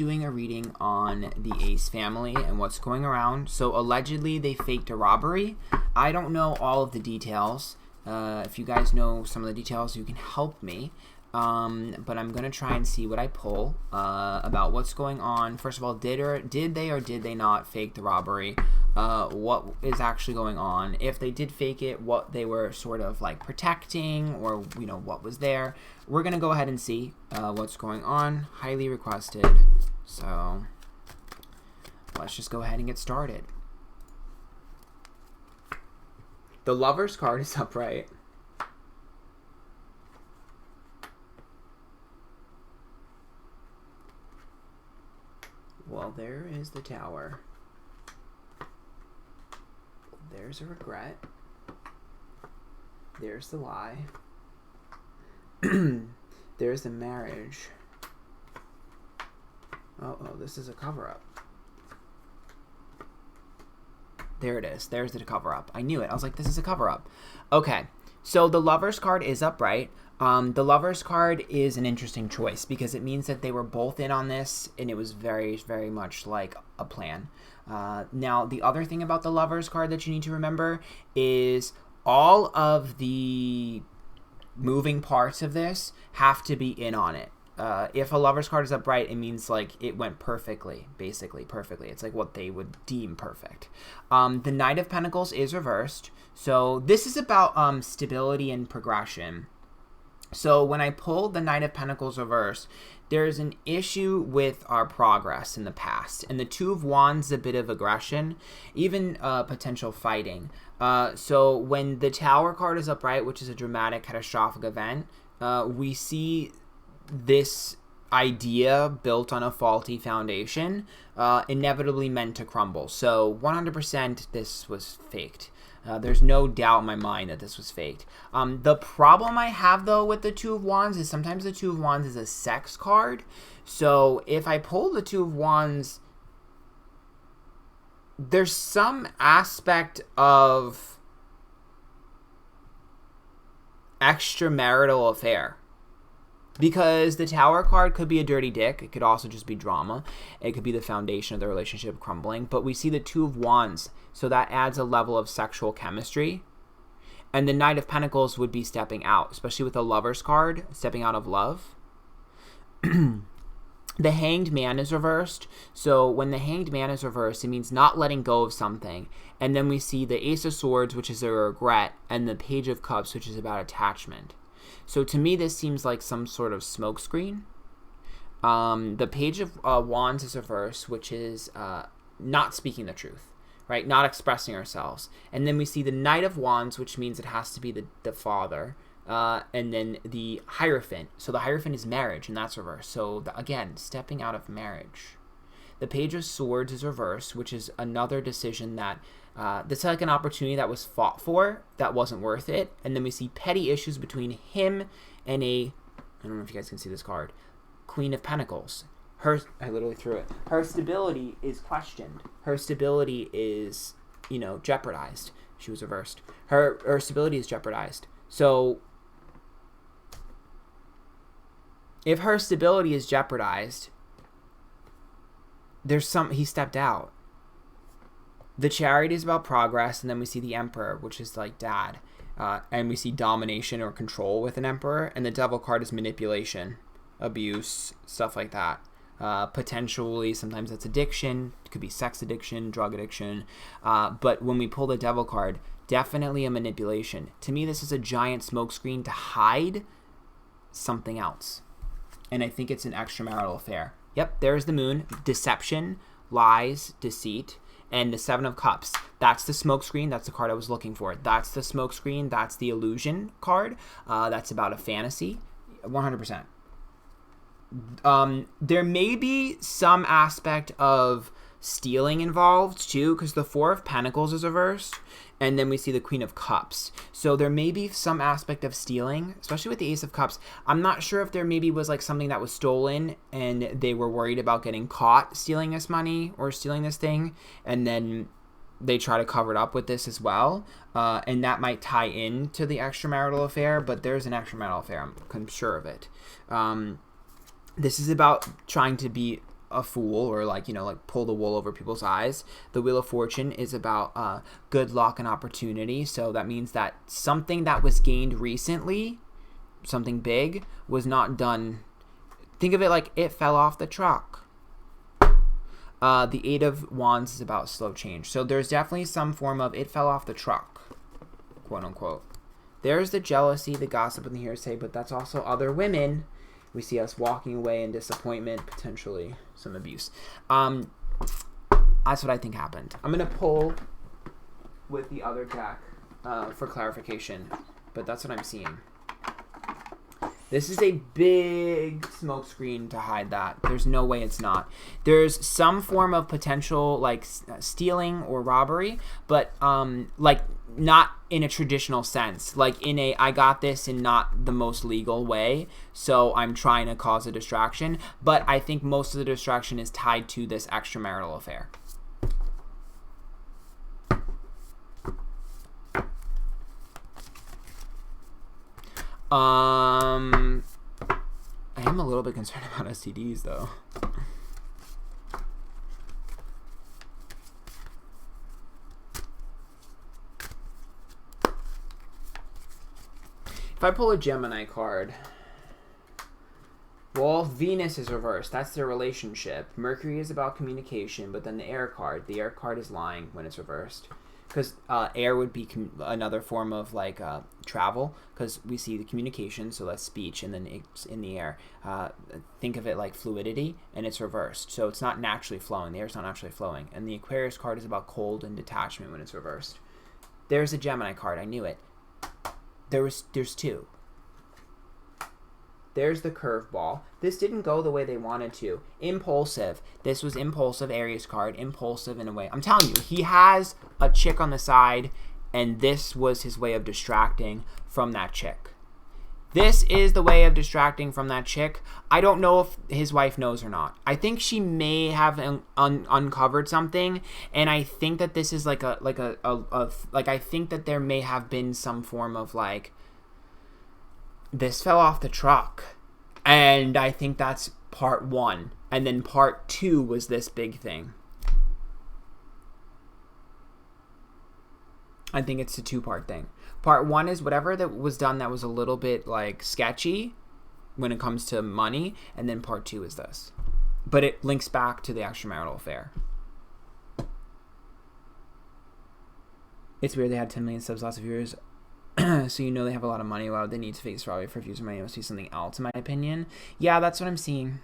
doing a reading on the Ace family and what's going around. So allegedly they faked a robbery. I don't know all of the details. If you guys know some of the details, you can help me. But I'm going to try and see what I pull about what's going on. First of all, did they or did they not fake the robbery? What is actually going on? If they did fake it, what they were sort of like protecting, or you know, what was there. We're going to go ahead and see what's going on. Highly requested. So let's just go ahead and get started. The Lover's card is upright. Well, there is the Tower. There's a regret. There's the lie. There's the marriage. Oh, this is a cover-up. There it is. There's the cover-up. I knew it. I was like, this is a cover-up. Okay, so the Lover's card is upright. The Lover's card is an interesting choice because it means that they were both in on this, and it was very, very much like a plan. Now, the other thing about the Lover's card that you need to remember is all of the moving parts of this have to be in on it. If a Lover's card is upright, it means like it went perfectly, basically perfectly. It's like what they would deem perfect. The Knight of Pentacles is reversed. So this is about stability and progression. So when I pulled the Knight of Pentacles reverse, there's an issue with our progress in the past. And the Two of Wands is a bit of aggression, even potential fighting. So when the Tower card is upright, which is a dramatic, catastrophic event, we see this idea built on a faulty foundation inevitably meant to crumble. So 100% this was faked. There's no doubt in my mind that this was faked. The problem I have, though, with the Two of Wands is sometimes the Two of Wands is a sex card. So if I pull the Two of Wands, there's some aspect of extramarital affair. Because the Tower card could be a dirty dick. It could also just be drama. It could be the foundation of the relationship crumbling. But we see the Two of Wands, so that adds a level of sexual chemistry. And the Knight of Pentacles would be stepping out, especially with the Lover's card, stepping out of love. The Hanged Man is reversed. So when the Hanged Man is reversed, it means not letting go of something. And then we see the Ace of Swords, which is a regret, and the Page of Cups, which is about attachment. So to me, this seems like some sort of smokescreen. The Page of Wands is reversed, which is not speaking the truth, right? Not expressing ourselves. And then we see the Knight of Wands, which means it has to be the father. And then the Hierophant. So the Hierophant is marriage, and that's reversed. So again, stepping out of marriage. The Page of Swords is reversed, which is another decision that this is like an opportunity that was fought for that wasn't worth it. And then we see petty issues between him and I don't know if you guys can see this card, Queen of Pentacles. I literally threw it. Her stability is questioned. Her stability is, jeopardized. She was reversed. Her stability is jeopardized. So if her stability is jeopardized, he stepped out. The Chariot is about progress, and then we see the Emperor, which is like dad. And we see domination or control with an Emperor, and the Devil card is manipulation, abuse, stuff like that. Potentially, sometimes that's addiction. It could be sex addiction, drug addiction. But when we pull the Devil card, definitely a manipulation. To me, this is a giant smokescreen to hide something else. And I think it's an extramarital affair. Yep, there's the Moon. Deception, lies, deceit. And the Seven of Cups. That's the smokescreen. That's the card I was looking for. That's the smokescreen. That's the illusion card. That's about a fantasy. 100%. There may be some aspect of stealing involved too, because the Four of Pentacles is reversed, and then we see the Queen of Cups. So there may be some aspect of stealing, especially with the Ace of Cups. I'm not sure if there maybe was like something that was stolen and they were worried about getting caught stealing this money or stealing this thing, and then they try to cover it up with this as well, and that might tie into the extramarital affair, but there's an extramarital affair, I'm sure of it. This is about trying to be a fool or like, you know, like pull the wool over people's eyes. The Wheel of Fortune is about good luck and opportunity. So that means that something that was gained recently, something big, was not done. Think of it like it fell off the truck. The Eight of Wands is about slow change. So there's definitely some form of it fell off the truck, quote unquote. There's the jealousy, the gossip, and the hearsay, but that's also other women. We see us walking away in disappointment, potentially some abuse. That's what I think happened. I'm going to pull with the other deck for clarification, but that's what I'm seeing. This is a big smoke screen to hide that. There's no way it's not. There's some form of potential like stealing or robbery, but like not in a traditional sense. Like in a I got this in not the most legal way, so I'm trying to cause a distraction. But I think most of the distraction is tied to this extramarital affair. I am a little bit concerned about STDs though. If I pull a Gemini card, well, Venus is reversed. That's their relationship. Mercury is about communication, but then the air card is lying when it's reversed. Because air would be another form of like travel, because we see the communication, so that's speech, and then it's in the air. Think of it like fluidity, and it's reversed. So it's not naturally flowing. The air's not naturally flowing. And the Aquarius card is about cold and detachment when it's reversed. There's a Gemini card. I knew it. There's two. There's the curveball. This didn't go the way they wanted to. Impulsive. This was impulsive, Aries card. Impulsive in a way. I'm telling you, he has a chick on the side, and this was his way of distracting from that chick. This is the way of distracting from that chick. I don't know if his wife knows or not. I think she may have uncovered something, and I think that this is like I think that there may have been some form of like, this fell off the truck, and I think that's part one, and then part two was this big thing. I think it's a two-part thing. Part one is whatever that was done that was a little bit like sketchy when it comes to money, and then part two is this, but it links back to the extramarital affair. It's weird they had 10 million subs lots of viewers. So you know they have a lot of money. Why would they need to face Robbery for views or money? It must be something else, in my opinion. Yeah, that's what I'm seeing.